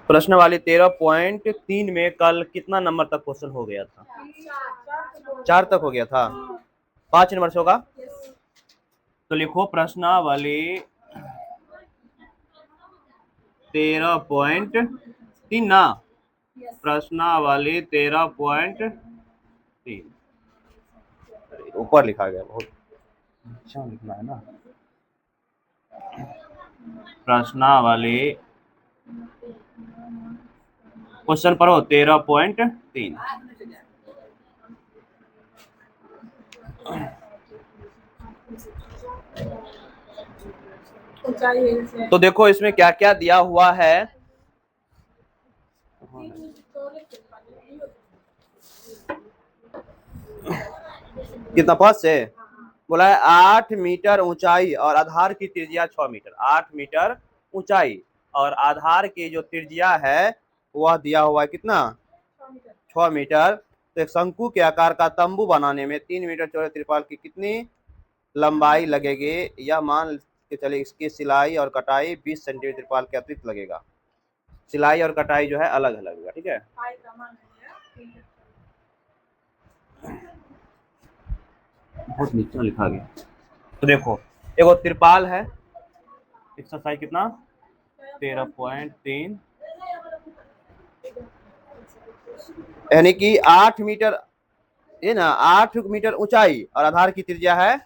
प्रश्न वाली 13.3 में कल कितना नंबर तक क्वेश्चन हो गया था? 4 तक हो गया था। 5 नंबर से होगा। तो लिखो प्रश्नावली 13.3 ना, प्रश्नावली 13.3 ऊपर लिखा गया, बहुत अच्छा लिखना है ना। प्रश्नावली क्वेश्चन पढ़ो 13.3। तो देखो इसमें क्या क्या दिया हुआ है। कितना 5 से बोला है 8 मीटर ऊंचाई और आधार की त्रिज्या 6 मीटर। 8 मीटर ऊंचाई और आधार की जो त्रिज्या है वह दिया हुआ है कितना? 6 मीटर। तो एक शंकु के आकार का तंबू बनाने में 3 मीटर चौड़े त्रिपाल की कितनी लंबाई लगेगी? यह मान के चले इसकी सिलाई और कटाई 20 सेंटीमीटर त्रिपाल के अतिरिक्त लगेगा। सिलाई और कटाई जो है अलग अलग लगेगा, ठीक है। बहुत नीचे लिखा गया। तो देखो एगो त्रिपाल है, एक्सरसाइज कितना 13.3 यानी कि 8 मीटर, ये ना 8 मीटर ऊंचाई और आधार की त्रिज्या है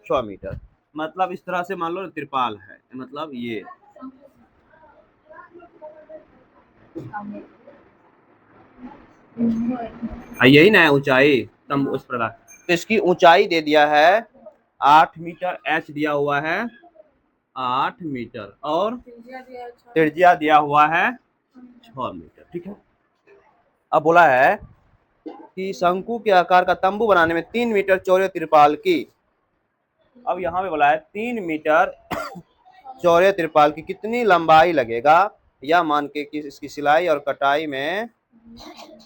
6 मीटर। मतलब इस तरह से मान लो त्रिपाल है, मतलब ये यही ना है ऊंचाई तम उस प्रकार। तो इसकी ऊंचाई दे दिया है 8 मीटर, एच दिया हुआ है 8 मीटर और त्रिज्या दिया हुआ है 6 मीटर, ठीक है। अब बोला है कि शंकु के आकार का तंबू बनाने में 3 मीटर चौड़े त्रिपाल की, अब यहाँ पे बोला है 3 मीटर चौड़े त्रिपाल की कितनी लंबाई लगेगा? यह मान के कि इसकी सिलाई और कटाई में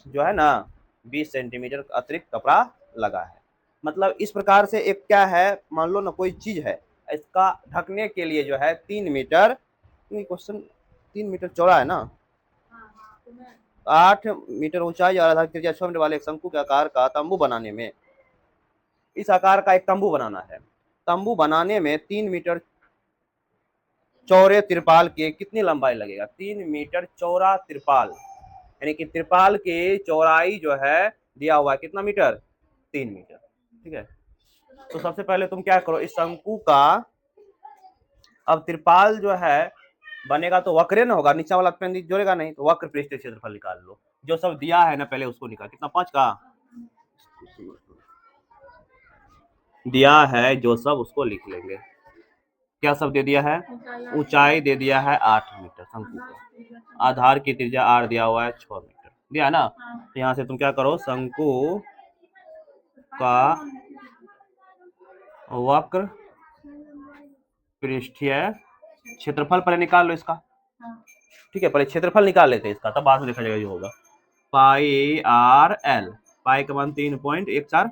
जो है ना 20 सेंटीमीटर अतिरिक्त कपड़ा लगा है। मतलब इस प्रकार से एक क्या है, मान लो ना कोई चीज है, इसका ढकने के लिए जो है 3 मीटर, क्वेश्चन 3 मीटर चौड़ा है ना, 8 मीटर ऊंचाई और आधार त्रिज्या 6 मीटर वाले एक शंकु के आकार का तंबू बनाने में, इस आकार का एक तंबू बनाना है। तंबू बनाने में 3 मीटर चौड़े त्रिपाल के कितनी लंबाई लगेगा? 3 मीटर चौड़ा त्रिपाल, यानी कि त्रिपाल की चौड़ाई जो है दिया हुआ है कितना मीटर? 3 मीटर, ठीक है। तो सबसे पहले तुम क्या करो, इस शंकु का, अब त्रिपाल जो है बनेगा तो वक्र ना होगा, नीचा वाला पेन जोड़ेगा नहीं, तो वक्र पृष्ठ क्षेत्रफल निकाल लो। जो सब दिया है ना पहले उसको निकाल, कितना 5 का दिया है जो सब उसको लिख लेंगे। क्या सब दे दिया है? ऊंचाई दे दिया है 8 मीटर शंकु का, आधार की त्रिज्या r दिया हुआ है 6 मीटर दिया है ना। तो यहाँ से तुम क्या करो, शंकु का वक्र पृष्ठीय क्षेत्रफल पहले निकाल लो इसका, ठीक है। पहले क्षेत्रफल निकाल लेते हैं इसका, तब बाद में देखा जाएगा जो होगा। पाई आर एल, पाई का मान 3.14,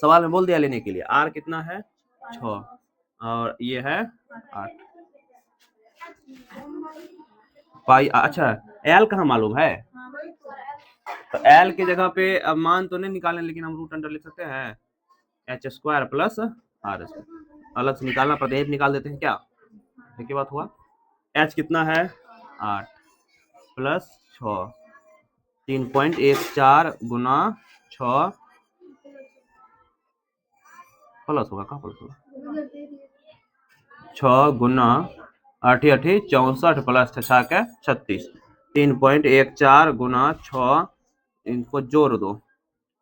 सवाल में बोल दिया लेने के लिए। आर कितना है 6 और ये है 8 पाई। अच्छा एल कहाँ मालूम है? तो एल की जगह पे अब मान तो नहीं निकालें, लेकिन हम रूट अंडर लिख सकते हैं H square plus R square. अलग से निकालना पड़ता है, निकाल देते हैं क्या, देखिए बात हुआ। एच कितना है 8 प्लस 6, 3.14 गुना 6 प्लस होगा, कहाँ प्लस होगा, 6 गुना 8 64 प्लस 6 के 36, 3.14 गुना 6, इनको जोड़ दो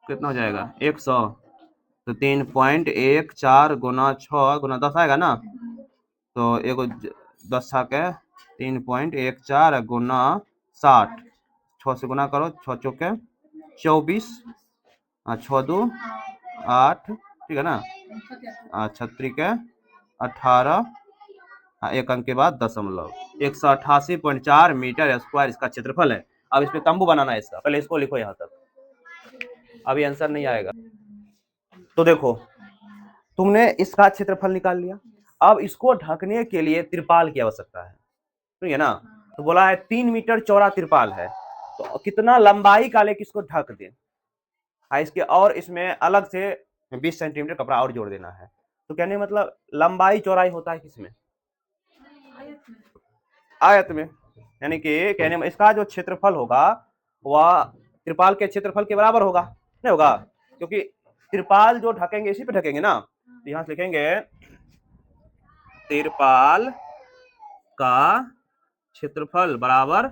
कितना हो जाएगा 100। तो 3.14 गुना 6 गुना 10 आएगा ना, तो एगो 10 के 3.14 गुना 60, 6 से गुना करो, 6 चौके 24, 6 2 8, ठीक है ना, 36 के 18, एक अंक के बाद दशमलव, 188.4 मीटर स्क्वायर इसका क्षेत्रफल है। अब इस पे तंबू बनाना है इसका, पहले इसको लिखो यहाँ तक, अभी आंसर नहीं आएगा। तो देखो तुमने इसका क्षेत्रफल निकाल लिया, अब इसको ढकने के लिए त्रिपाल की आवश्यकता है, ठीक है ना। तो बोला है 3 मीटर चौड़ा तिरपाल है, तो कितना लंबाई का लेके इसको ढक दे। इसके और इसमें अलग से 20 सेंटीमीटर कपड़ा और जोड़ देना है। तो कहने मतलब लंबाई चौड़ाई होता है किसमें? आयत में। यानी कि कहने में इसका जो क्षेत्रफल होगा वह त्रिपाल के क्षेत्रफल के बराबर होगा, नहीं होगा? क्योंकि त्रिपाल जो ढकेंगे इसी पे ढकेंगे ना, तो यहां से लिखेंगे त्रिपाल का क्षेत्रफल बराबर,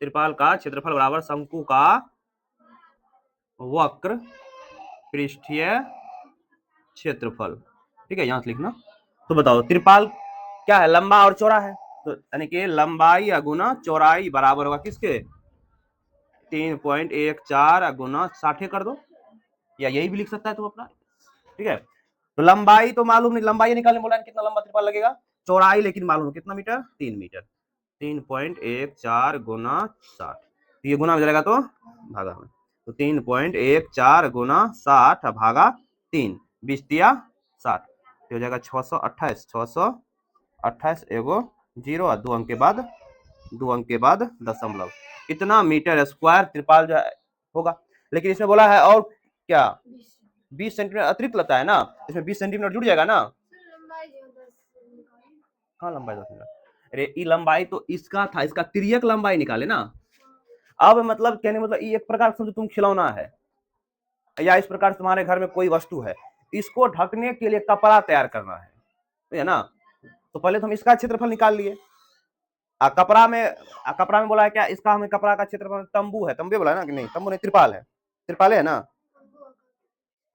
त्रिपाल का क्षेत्रफल बराबर शंकु का वक्र पृष्ठीय क्षेत्रफल। ठीक है, यहां से लिखना। तो बताओ त्रिपाल क्या है? लंबा और चौड़ा है, तो यानी कि लंबाई या गुना चौड़ाई बराबर होगा किसके? 3.14 गुना 60 कर दो, या यही भी लिख सकता है तुम अपना। ठीक है, तो लंबाई तो मालूम नहीं, लंबाई निकालने बोला है कितना लंबा त्रिपाल लगेगा, चौड़ाई लेकिन मालूम है कितना मीटर? 3 मीटर। 3.14 गुना 60, तो ये गुना में जाएगा तो भागा में, तो 3.14 गुना 60 भागा 3, 20 दिया 60, तो हो जाएगा 628। 628 एगो जीरो और 2 अंक के बाद दशमलव, इतना मीटर स्क्वायर त्रिपाल जो है होगा। लेकिन इसमें बोला है और क्या 20 सेंटीमीटर अतिरिक्त लगता है ना, इसमें 20 सेंटीमीटर जुड़ जाएगा ना। हाँ लंबाई 10 मीटर, अरे ये लंबाई तो इसका था, इसका तिर्यक लंबाई निकाले ना। अब मतलब कहने मतलब ये एक प्रकार से तुम खिलौना है, या इस प्रकार तुम्हारे घर में कोई वस्तु है, इसको ढकने के लिए कपड़ा तैयार करना है ना। तो पहले तो हम इसका क्षेत्रफल निकाल लिए। कपड़ा में बोला है क्या? इसका हमें कपड़ा का क्षेत्रफल, तंबू है, तंबू बोला है ना कि नहीं? तंबू नहीं, त्रिपाल है, त्रिपाल है ना।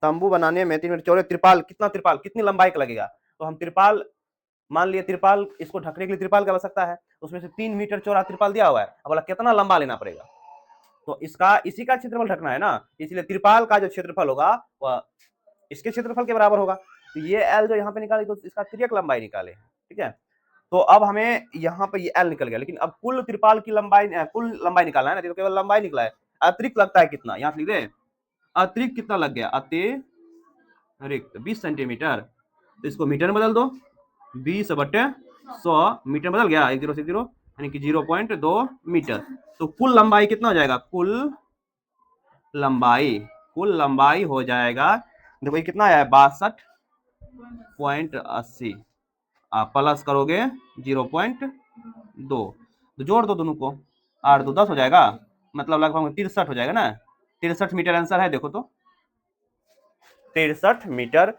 तंबू बनाने में 3 मीटर चौड़े त्रिपाल, त्रिपाल कितनी लंबाई का लगेगा? तो हम त्रिपाल मान लिए, त्रिपाल इसको ढकने के लिए त्रिपाल की आवश्यकता है, उसमें से 3 मीटर चौड़ा त्रिपाल दिया हुआ है। अब बोला कितना लंबा लेना पड़ेगा, तो इसका इसी का क्षेत्रफल ढकना है ना, इसलिए त्रिपाल का जो क्षेत्रफल होगा वह इसके क्षेत्रफल के बराबर होगा। तो ये एल जो यहाँ पे निकाली, तो इसका तिर्यक लंबाई निकाले। ठीक है, तो अब हमें यहाँ पे ये एल निकल गया, लेकिन अब कुल त्रिपाल की लंबाई, कुल लंबाई निकालना है ना, तो केवल लंबाई निकला है, अतिरिक्त लगता है कितना, यहाँ लिख दे अतिरिक्त कितना लग गया, अतिरिक्त 20 सेंटीमीटर। तो इसको मीटर में बदल दो, 20/100 मीटर बदल गया, 1 0 से 0 यानी कि 0.2 मीटर। तो कुल लंबाई कितना हो जाएगा? कुल लंबाई हो जाएगा, देखो ये कितना आया है, 62.80, आप प्लस करोगे 0.2, तो जोड़ दो दोनों को, 8 2 10 हो जाएगा, मतलब लगभग 63 हो जाएगा ना। 63 मीटर आंसर है। देखो तो 63 मीटर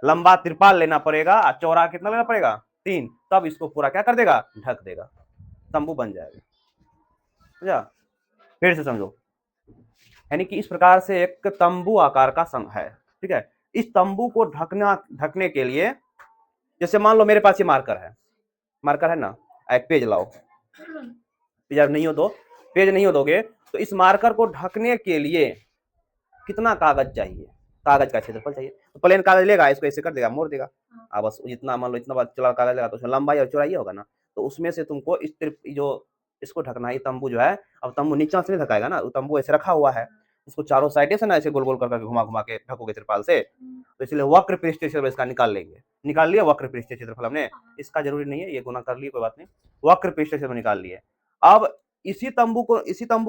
लंबा त्रिपाल लेना पड़ेगा, और चौड़ा कितना लेना पड़ेगा? 3, तब इसको पूरा क्या कर देगा? ढक देगा, तंबू बन जाएगा। समझा? फिर से समझो, यानी कि इस प्रकार से एक तंबू आकार का संघ है। ठीक है, इस तंबू को ढकने के लिए, जैसे मान लो मेरे पास ये मार्कर है ना, एक पेज लाओ, पेज नहीं हो दोगे तो इस मार्कर को ढकने के लिए कितना कागज चाहिए? कागज का क्षेत्रफल चाहिए। तो प्लेन कागज लेगा, इसको ऐसे कर देगा, मोड़ देगा, अब बस जितना मान लो इतना बार चला कागज लेगा, तो उसमें लंबाई और चौड़ाई होगा ना, तो उसमें से तुमको इस जो इसको ढकना है, तंबू जो है, अब तंबू नीचा से नहीं ढकाएगा ना, तंबू ऐसे रखा हुआ है, उसको चारों साइड से ना ऐसे गोल गोल करके घुमा के ढकोगे त्रिपाल से, तो इसलिए वक्र पृष्ठीय क्षेत्रफल इसका निकाल लिया। वक्र पृष्ठीय क्षेत्रफल हमने, इसका जरूरी नहीं है, ये गुना कर लिए कोई बात नहीं, वक्र पृष्ठीय क्षेत्रफल निकाल लिए। अब इसी तंबू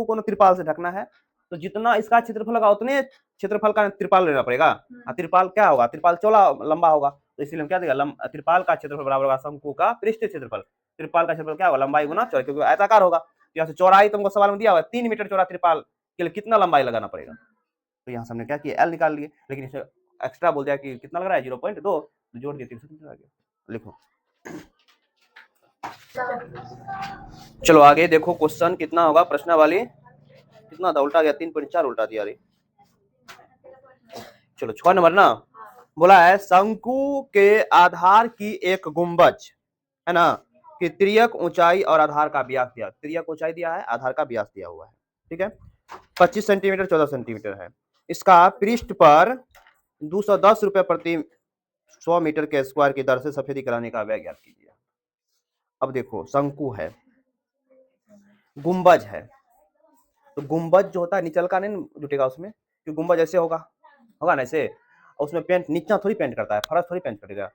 को ना त्रिपाल से ढकना है, तो जितना इसका क्षेत्रफल होगा उतने क्षेत्रफल का त्रिपाल लेना पड़ेगा। त्रिपाल क्या होगा? त्रिपाल चौड़ा लंबा होगा, तो इसलिए हम क्या देगा, त्रिपाल का क्षेत्रफल बराबर होगा शंकु का पृष्ठीय क्षेत्रफल। त्रिपाल का क्षेत्रफल क्या होगा? लंबाई गुना चौड़ाई, क्योंकि आयताकार होगा। यहाँ से चौड़ाई तुमको सवाल में दिया हुआ है, 3 मीटर चौड़ा त्रिपाल के लिए कितना लंबाई लगाना पड़ेगा, तो यहाँ से हमने क्या किया, एल निकाल लिए। लेकिन इसे एक्स्ट्रा बोल दिया कि कितना लग रहा है, 0.2, तो जोड़ दिया 63 मीटर आ गया। लिखो, चलो आगे देखो, क्वेश्चन कितना होगा प्रश्नावली, कितना था, उल्टा गया, 3.4 उल्टा दिया रे। चलो 6 नंबर ना, बोला है शंकु के आधार की एक गुंबज है ना, कि तिर्यक ऊंचाई और आधार का व्यास दिया, तिर्यक ऊंचाई दिया है, आधार का व्यास दिया हुआ है। ठीक है, 25 सेंटीमीटर 14 सेंटीमीटर है। इसका पृष्ठ पर 210 रुपए प्रति 100 मीटर के स्क्वायर की दर से सफेदी कराने का व्यय ज्ञात कीजिए। अब देखो, शंकु है, गुंबज है, तो गुंबज जो होता है निचल का नहीं जुटेगा उसमें, क्योंकि गुंबज ऐसे होगा ना ऐसे, उसमें पेंट नीचा थोड़ी पेंट करता है, फर्श थोड़ी पेंट करेगा,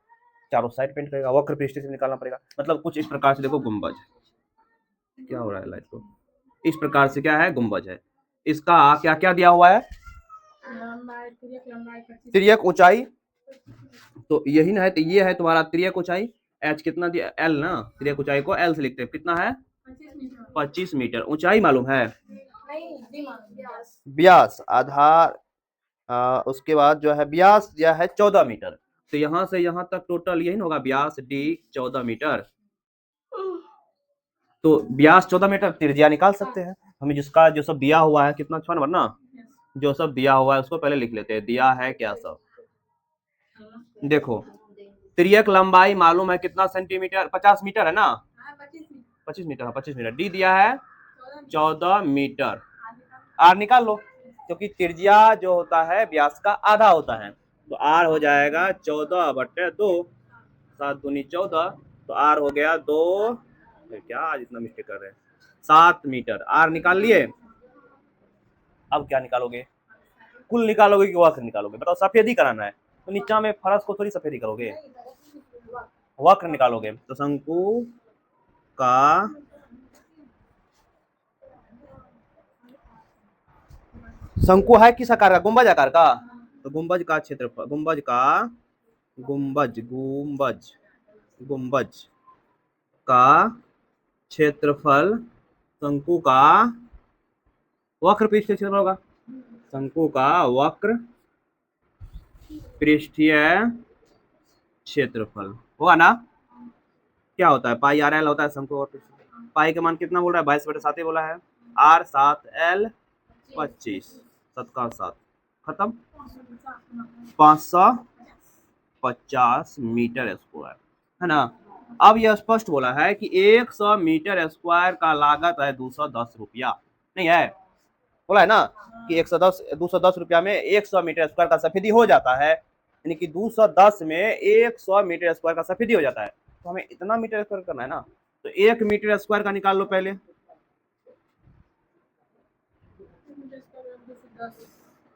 चारों साइड पेंट करेगा, वक्र पृष्ठ से निकालना पड़ेगा, मतलब कुछ इस प्रकार से देखो गुंबज। क्या हो रहा है लाइट को? इस प्रकार से क्या है, गुंबज है। इसका क्या क्या दिया हुआ है? तिर्यक ऊंचाई, तो यही ना है, तो ये है तुम्हारा तिर्यक ऊंचाई। एच कितना दिया, एल ना, तिर्यक ऊंचाई को एल से लिखते हैं, कितना है? 25 मीटर। ऊंचाई मालूम है? व्यास आधार, उसके बाद जो है व्यास दिया है 14 मीटर। तो यहाँ से यहाँ तक टोटल यही ना होगा, व्यास डी 14 मीटर। तो व्यास 14 मीटर, त्रिज्या निकाल सकते हैं हमें। जिसका जो सब दिया हुआ है, कितना 6 नंबर ना, जो सब दिया हुआ है उसको पहले लिख लेते हैं। दिया है क्या सब, देखो तिर्यक लंबाई मालूम है कितना सेंटीमीटर, 50 मीटर है ना, 25 मीटर, 25 मीटर। डी दिया है 14 मीटर। आर निकाल लो, क्योंकि त्रिज्या जो होता है व्यास का आधा होता है। तो आर हो जाएगा 14/2, 7 दूनी 14, तो आर हो गया 2, क्या आज इतना मिस्टेक कर रहे हैं, 7 मीटर। आर निकाल लिए। अब क्या निकालोगे, कुल निकालोगे कि वक्र निकालोगे? बताओ, सफेदी कराना है तो नीचा में फरस को थोड़ी सफेदी करोगे, वक्र निकालोगे। तो शंकु का शंकु है किस आकार का, गुंबज आकार का। तो गुंबज का क्षेत्रफल, गुंबज का गुंबज गुंबज गुंबज का क्षेत्रफल शंकु का वक्र पृष्ठीय क्षेत्रफल होगा। शंकु का वक्र पृष्ठीय क्षेत्रफल होगा ना। क्या होता है, पाई आर एल होता है शंकु वक्र। पाई का मान कितना बोल रहा है, 22/7 बोला है। आर 7, एल 25, 7 का 7 खत्म, 550 मीटर स्क्वायर है ना। अब यह स्पष्ट बोला है कि 100 मीटर स्क्वायर का लागत है 210 रुपया, नहीं है? बोला है ना कि 210 रुपया में 100 मीटर स्क्वायर का सफेदी हो जाता है, यानी कि 210 में 100 मीटर स्क्वायर का सफेदी हो जाता है। तो हमें इतना मीटर स्क्वायर करना है ना, तो 1 मीटर स्क्वायर का निकाल लो पहले।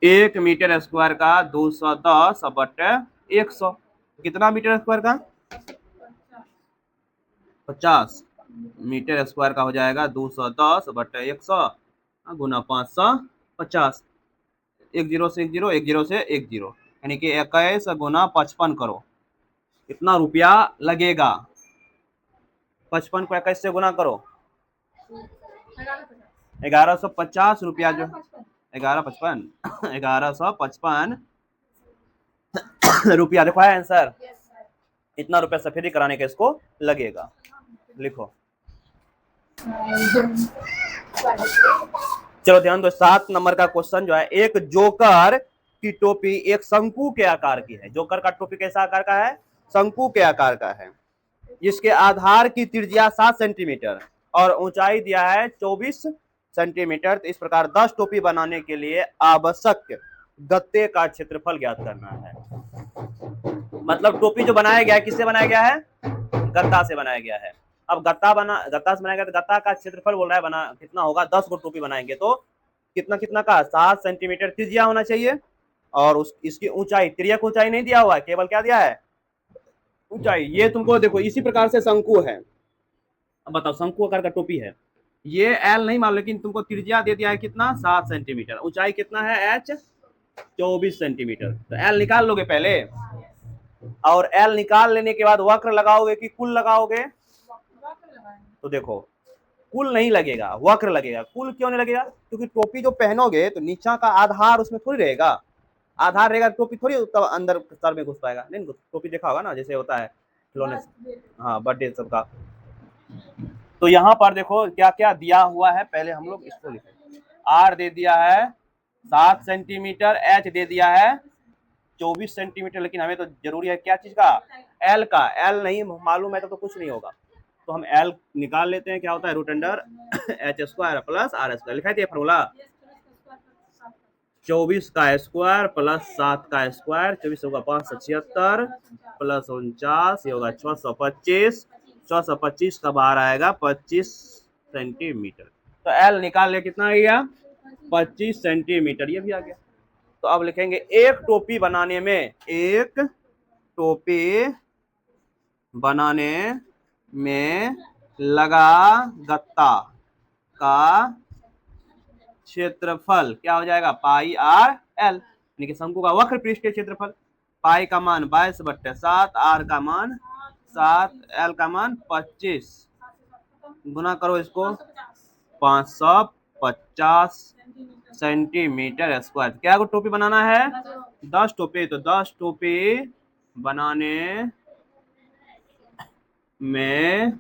1 मीटर स्क्वायर का 210/100, कितना मीटर स्क्वायर का? 50 मीटर स्क्वायर का हो जाएगा 210/100 गुना 550। 1 0 से 1 0, 1 0 से 1 0, यानी कि 21 गुना 55 करो, कितना रुपया लगेगा? 55 को 21 से गुना करो, 1150 रुपया। जो 1155 1155 रुपया देखो है आंसर। इतना रुपया सफेदी कराने का इसको लगेगा, लिखो। चलो ध्यान दो, 7 नंबर का क्वेश्चन जो है, एक जोकर की टोपी एक शंकु के आकार की है। जोकर का टोपी कैसा आकार का है? शंकु के आकार का है। जिसके आधार की त्रिज्या 7 सेंटीमीटर और ऊंचाई दिया है 24 सेंटीमीटर। तो इस प्रकार 10 टोपी बनाने के लिए आवश्यक गत्ते का क्षेत्रफल ज्ञात करना है। मतलब टोपी जो बनाया गया है, किससे बनाया गया है? गत्ता से बनाया गया है। अब गत्ता से बनाया गया, तो गत्ता का क्षेत्रफल बोल रहा है बना कितना होगा, 10 को टोपी बनाएंगे तो कितना का, 7 सेंटीमीटर त्रिज्या होना चाहिए। और इसकी ऊंचाई, तिर्यक ऊंचाई नहीं दिया हुआ है, केवल क्या दिया है, ऊंचाई। ये तुमको देखो इसी प्रकार से शंकु है। अब बताओ, शंकु आकार का टोपी है, ये एल नहीं मान, लेकिन तुमको त्रिज्या दे दिया है कितना, 7 सेंटीमीटर। ऊंचाई कितना है, एच 24 सेंटीमीटर। तो एल निकाल लोगे पहले, और एल निकाल लेने के बाद वक्र लगाओगे कि कुल लगाओगे? तो देखो कुल नहीं लगेगा, वक्र लगेगा। कुल क्यों नहीं लगेगा? क्योंकि टोपी जो पहनोगे तो नीचा का आधार उसमें थोड़ी रहेगा, आधार रहेगा टोपी थोड़ी तब अंदर सर में घुस पाएगा। नहीं, टोपी देखा होगा ना, जैसे होता है खिलौने, हाँ बर्थडे सबका। तो यहाँ पर देखो क्या क्या दिया हुआ है, पहले हम लोग इसको लिखें। आर दे दिया है 7 सेंटीमीटर, एच दे दिया है 24 सेंटीमीटर, लेकिन हमें तो जरूरी है क्या चीज का, एल का। एल नहीं मालूम है तो कुछ नहीं होगा, तो हम एल निकाल लेते हैं। क्या होता है, root under H square plus R square, लिखा है फॉर्मूला। 24 का स्क्वायर प्लस 7 का स्क्वायर, 24 होगा 576 प्लस 49, ये होगा 625। 625 का बाहर आएगा 25 सेंटीमीटर। तो एल निकाल ले, कितना आ गया, 25 सेंटीमीटर, ये भी आ गया। तो अब लिखेंगे एक टोपी बनाने में, एक टोपी बनाने में लगा गत्ता का क्षेत्रफल क्या हो जाएगा, पाई आर एल, यानी कि शंकु का वक्र पृष्ठीय क्षेत्रफल। पाई का मान 22/7, आर का मान 7, एल का मान 25, गुना करो इसको 550 सेंटीमीटर स्क्वायर। क्या को टोपी बनाना है, 10 टोपी। तो 10 टोपी बनाने में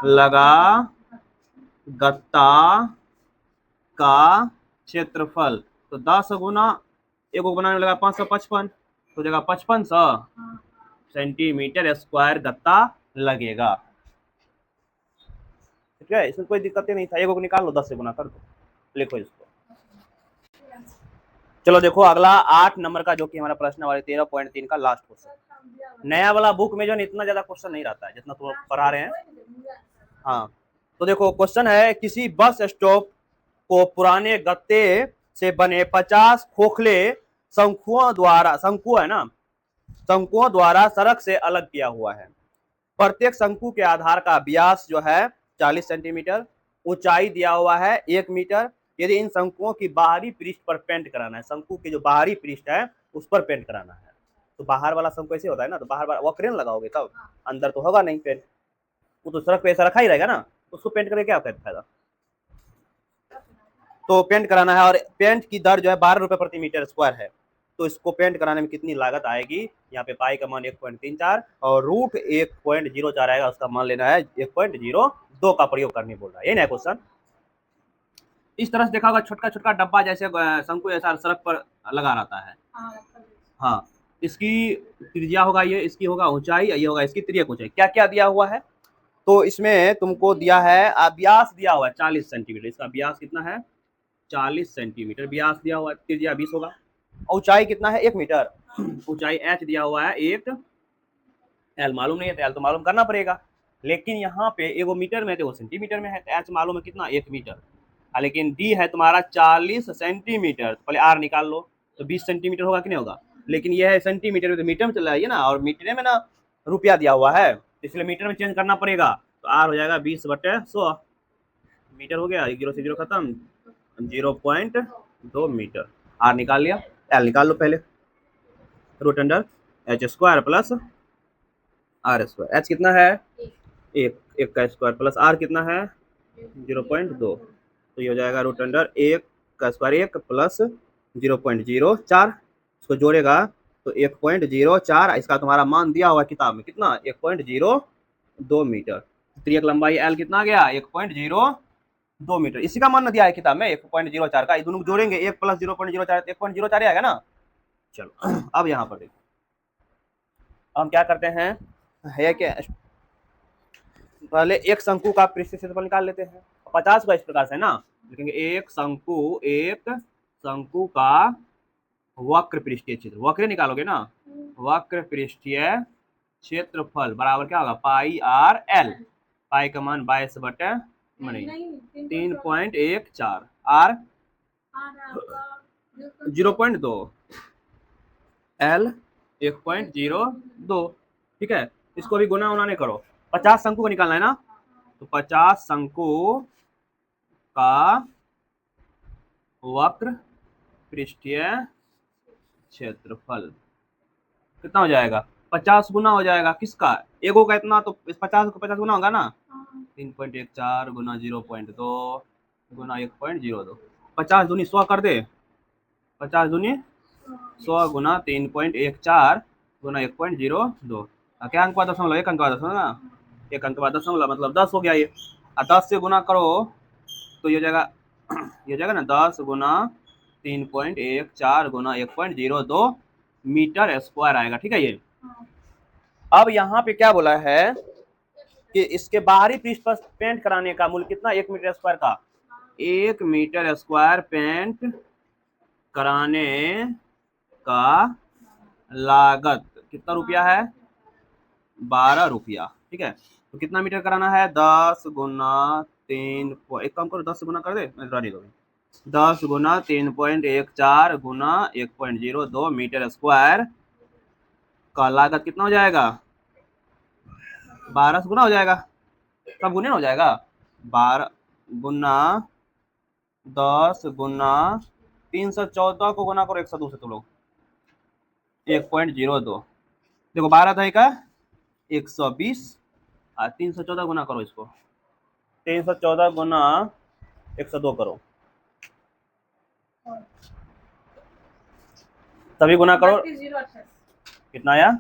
लगा गत्ता का क्षेत्रफल, तो 10 गुना एक को बनाने में लगा 555, तो जगह 5500 सेंटीमीटर स्क्वायर गत्ता लगेगा। ठीक है, इसमें कोई दिक्कत नहीं था। एक को निकाल लो, 10 से गुना कर दो, लिखो इसको। चलो देखो अगला 8 नंबर का जो कि हमारा प्रश्न वाले 13.3 का लास्ट क्वेश्चन। नया वाला बुक में जो इतना ज्यादा क्वेश्चन नहीं रहता है जितना तुम पढ़ा रहे हैं। हाँ, तो देखो क्वेश्चन है, किसी बस स्टॉप को पुराने गत्ते से बने 50 खोखले शंकुओं द्वारा, शंकु है ना, शंकुओं द्वारा सड़क से अलग किया हुआ है। प्रत्येक शंकु के आधार का व्यास जो है 40 सेंटीमीटर, ऊंचाई दिया हुआ है 1 मीटर। यदि इन शंकुओं की बाहरी पृष्ठ पर पेंट कराना है, शंकु के जो बाहरी पृष्ठ है उस पर पेंट कराना है, तो बाहर वाला शंकु ऐसे होता है ना, तो बाहर वक्रेन लगाओगे तब, अंदर तो होगा नहीं पेंट, वो तो सड़क पे ऐसा रखा ही रहेगा ना, उसको पेंट करके क्या फायदा। तो पेंट कराना है, और पेंट की दर जो है 12 रुपए प्रति मीटर स्क्वायर है। तो इसको पेंट कराने में कितनी लागत आएगी, यहाँ पे पाई का मान 1.34 और रूट 1.04 आएगा, उसका मान लेना है 1.02 का प्रयोग करने बोल रहा है, यही ना क्वेश्चन। इस तरह से देखा होगा, छोटका छोटका डब्बा जैसे शंकु ऐसा सड़क पर लगा रहता है। हाँ, इसकी त्रिज्या होगा ये, इसकी होगा ऊंचाई, ये होगा इसकी त्रिज्यक ऊंचाई। क्या क्या दिया हुआ है, तो इसमें तुमको दिया है व्यास दिया हुआ है 40 सेंटीमीटर, इसका व्यास कितना है 40 सेंटीमीटर व्यास दिया हुआ है, त्रिज्या 20 होगा। ऊंचाई कितना है 1 मीटर, ऊंचाई एच दिया हुआ है 1, एल मालूम नहीं है तो एल तो मालूम करना पड़ेगा, लेकिन यहाँ पे एगो मीटर में तो सेंटीमीटर में है, तो एच मालूम है कितना 1 मीटर, लेकिन डी है तुम्हारा 40 सेंटीमीटर, तो पहले आर निकाल लो, तो 20 सेंटीमीटर होगा कि नहीं होगा, लेकिन यह है सेंटीमीटर में, तो मीटर में चला जाइए ना, और मीटर में ना रुपया दिया हुआ है, इसलिए मीटर में चेंज करना पड़ेगा, तो आर हो जाएगा 20/100 मीटर, हो गया 0 से 0 खत्म, 0.2 मीटर। आर निकाल लिया, एल निकाल लो पहले, root under H square plus R square. H कितना है 1 का स्क्वायर प्लस आर कितना है 0.2, तो ये हो जाएगा रूट अंडर 1 का स्क्वायर 1 प्लस 0.04, इसको जोड़ेगा तो 1.04, इसका तुम्हारा मान दिया हुआ किताब में कितना 1.02 मीटर। त्रिज्यक लंबाई एल कितना आ गया 1.02 मीटर, इसी का मान दिया है किताब में 1.04 का, दोनों जोड़ेंगे 1 प्लस 0.04 1.04 आएगा ना। चलो अब यहाँ पर देखो, हम क्या करते हैं, है क्या, पहले एक शंकु का पृष्ठीय क्षेत्रफल निकाल लेते हैं, 50 का इस प्रकार से ना लिखेंगे, एक शंकु का वक्र पृष्ठीय क्षेत्र, वक्र निकालोगे ना, वक्र पृष्ठीय क्षेत्रफल बराबर क्या होगा पाई आर एल, पाई का मान 22/3.14, आर 0.2, एल 1.02, ठीक है। इसको भी गुना उना नहीं करो, 50 शंकु को निकालना है ना, तो 50 शंकु का वक्र पृष्ठीय क्षेत्रफल कितना हो जाएगा 50 गुना हो जाएगा, किसका एगो का इतना, तो 50 को 50 गुना होगा ना, 3.14 गुना 0.2 गुना 1.02, 50 दूनी 100 कर दे, 50 दूनी 100 गुना 3.14 गुना 1.02, क्या अंक बाद दशमलव, 1 अंक बाद दशमलव ना, 1 अंक बाद दशमलव मतलब 10 हो गया ये, 10 से गुना करो तो ये हो जाएगा ना 10 गुना 3.14 गुना 1.02 मीटर स्क्वायर आएगा, ठीक है ये। अब यहाँ पे क्या बोला है कि इसके बाहरी पृष्ठ पर पेंट कराने का मूल्य कितना 1 मीटर स्क्वायर का, 1 मीटर स्क्वायर पेंट कराने का लागत कितना रुपया है 12 रुपया, ठीक है। तो कितना मीटर कराना है 10 गुना 3, एक काम करो 10 गुना कर दे, 10 गुना 3.14 गुना 1.02 मीटर स्क्वायर का लागत कितना हो जाएगा 12 से गुना हो जाएगा, सब गुने हो जाएगा। 12 गुना 10 गुना 314 को गुना करो 102 से, तो लोग 1.02। देखो 12 था का 120 और 314 गुना करो इसको, 314 गुना 102 करो, तभी गुना करो। कितना आया?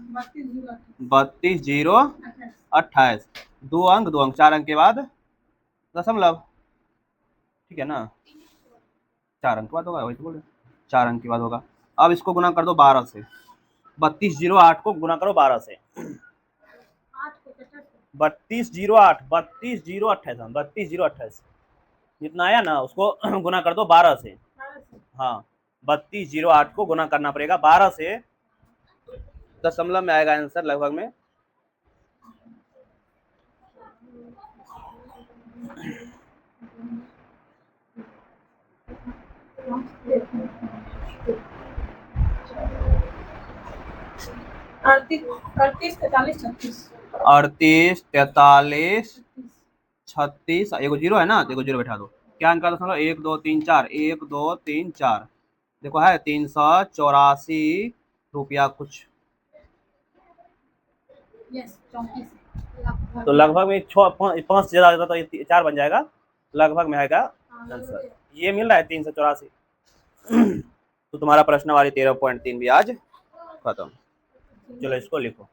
32,028। 2 अंक 2 अंक, 4 अंक के बाद दशमलव, ठीक है ना, 4 अंक के बाद होगा, वही तो बोल रहे, 4 अंक के बाद होगा। अब इसको गुना कर दो 12 से, 32,008 को गुना करो 12 से, 32,008, 32,028 जितना आया ना उसको गुना कर दो 12 से। हाँ 32,008 को गुना करना पड़ेगा 12 से, दशमलव में आएगा आंसर लगभग में। अड़तीस, 43, 36, एगो जीरो है ना, तो एगो जीरो बैठा दो। क्या अंक दशमलव? 1 2 3 4, 1 2 3 4, देखो है 384 रुपया कुछ। तो लगभग में 5 से ज्यादा तो 4 बन जाएगा, लगभग में आएगा आंसर। ये मिल रहा है 384। तो तुम्हारा प्रश्न वाली 13.3 भी आज खत्म। चलो इसको लिखो।